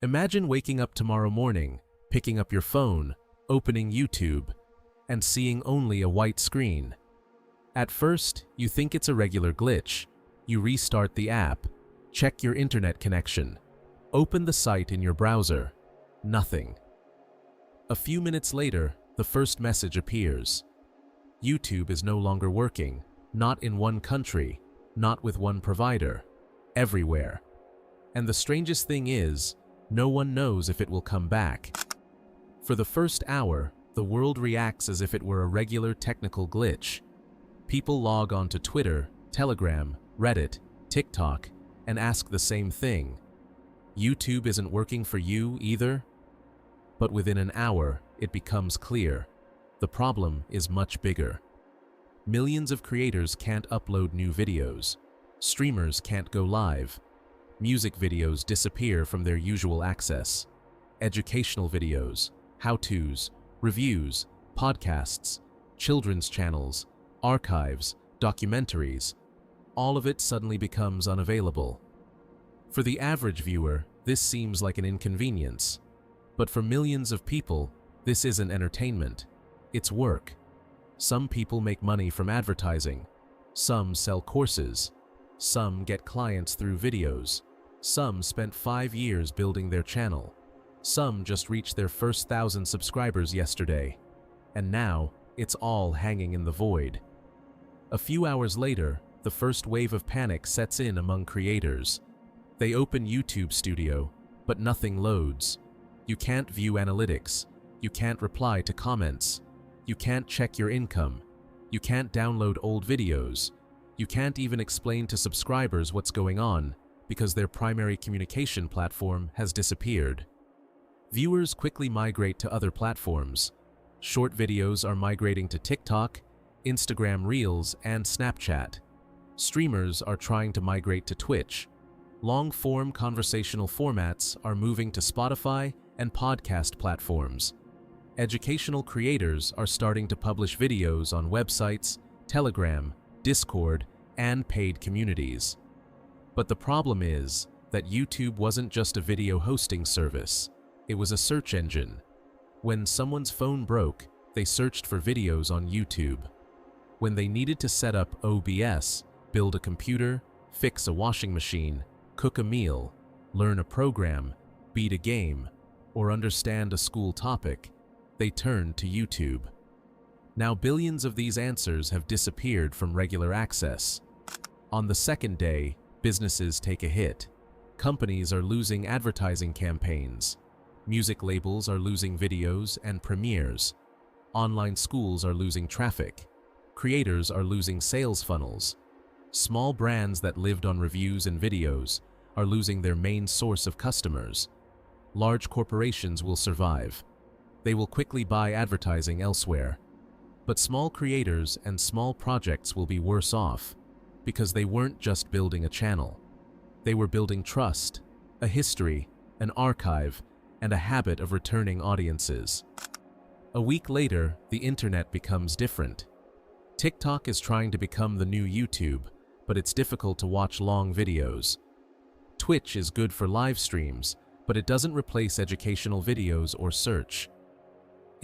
Imagine waking up tomorrow morning, picking up your phone, opening YouTube, and seeing only a white screen. At first, you think it's a regular glitch. You restart the app, check your internet connection, open the site in your browser. Nothing. A few minutes later, the first message appears. YouTube is no longer working, not in one country, not with one provider, everywhere. And the strangest thing is, no one knows if it will come back. For the first hour, the world reacts as if it were a regular technical glitch. People log on to Twitter, Telegram, Reddit, TikTok, and ask the same thing. YouTube isn't working for you either? But within an hour, it becomes clear. The problem is much bigger. Millions of creators can't upload new videos. Streamers can't go live. Music videos disappear from their usual access. Educational videos, how-tos, reviews, podcasts, children's channels, archives, documentaries, all of it suddenly becomes unavailable. For the average viewer, this seems like an inconvenience. But for millions of people, this isn't entertainment. It's work. Some people make money from advertising. Some sell courses. Some get clients through videos. Some spent 5 years building their channel. Some just reached their first 1,000 subscribers yesterday. And now, it's all hanging in the void. A few hours later, the first wave of panic sets in among creators. They open YouTube Studio, but nothing loads. You can't view analytics. You can't reply to comments. You can't check your income. You can't download old videos. You can't even explain to subscribers what's going on because their primary communication platform has disappeared. Viewers quickly migrate to other platforms. Short videos are migrating to TikTok, Instagram Reels, and Snapchat. Streamers are trying to migrate to Twitch. Long-form conversational formats are moving to Spotify and podcast platforms. Educational creators are starting to publish videos on websites, Telegram, Discord, and paid communities. But the problem is that YouTube wasn't just a video hosting service. It was a search engine. When someone's phone broke, they searched for videos on YouTube. When they needed to set up OBS, build a computer, fix a washing machine, cook a meal, learn a program, beat a game, or understand a school topic, they turned to YouTube. Now billions of these answers have disappeared from regular access. On the second day, businesses take a hit. Companies are losing advertising campaigns. Music labels are losing videos and premieres. Online schools are losing traffic. Creators are losing sales funnels. Small brands that lived on reviews and videos are losing their main source of customers. Large corporations will survive. They will quickly buy advertising elsewhere. But small creators and small projects will be worse off because they weren't just building a channel. They were building trust, a history, an archive, and a habit of returning audiences. A week later, the internet becomes different. TikTok is trying to become the new YouTube, but it's difficult to watch long videos. Twitch is good for live streams, but it doesn't replace educational videos or search.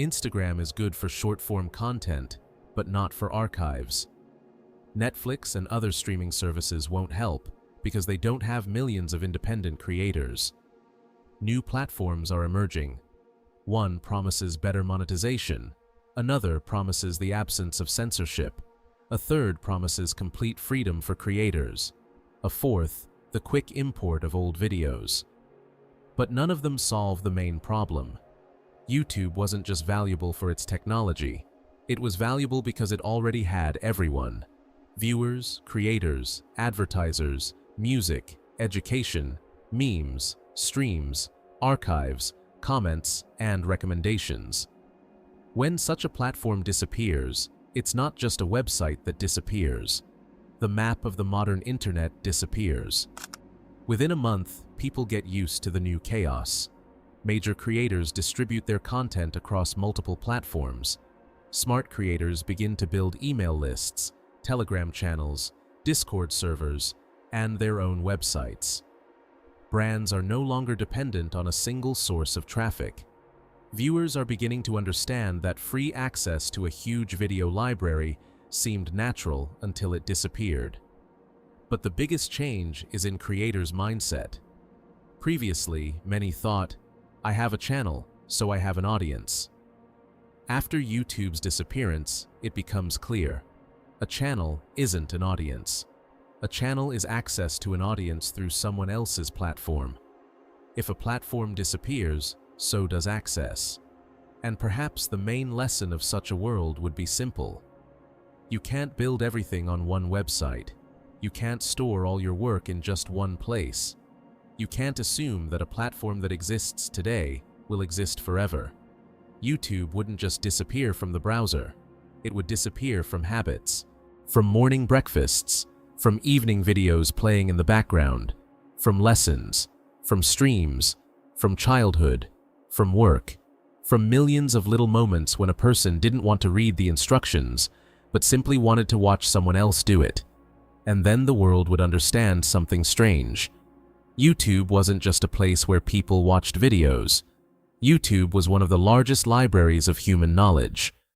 Instagram is good for short-form content, but not for archives. Netflix and other streaming services won't help because they don't have millions of independent creators. New platforms are emerging. One promises better monetization. Another promises the absence of censorship. A third promises complete freedom for creators. A fourth, the quick import of old videos. But none of them solve the main problem. YouTube wasn't just valuable for its technology. It was valuable because it already had everyone. Viewers, creators, advertisers, music, education, memes, streams, archives, comments, and recommendations. When such a platform disappears, it's not just a website that disappears. The map of the modern internet disappears. Within a month, people get used to the new chaos. Major creators distribute their content across multiple platforms. Smart creators begin to build email lists, Telegram channels, Discord servers, and their own websites. Brands are no longer dependent on a single source of traffic. Viewers are beginning to understand that free access to a huge video library seemed natural until it disappeared. But the biggest change is in creators' mindset. Previously, many thought, I have a channel, so I have an audience. After YouTube's disappearance, it becomes clear. A channel isn't an audience. A channel is access to an audience through someone else's platform. If a platform disappears, so does access. And perhaps the main lesson of such a world would be simple. You can't build everything on one website. You can't store all your work in just one place. You can't assume that a platform that exists today will exist forever. YouTube wouldn't just disappear from the browser. It would disappear from habits, from morning breakfasts, from evening videos playing in the background, from lessons, from streams, from childhood, from work, from millions of little moments when a person didn't want to read the instructions, but simply wanted to watch someone else do it. And then the world would understand something strange. YouTube wasn't just a place where people watched videos. YouTube was one of the largest libraries of human knowledge.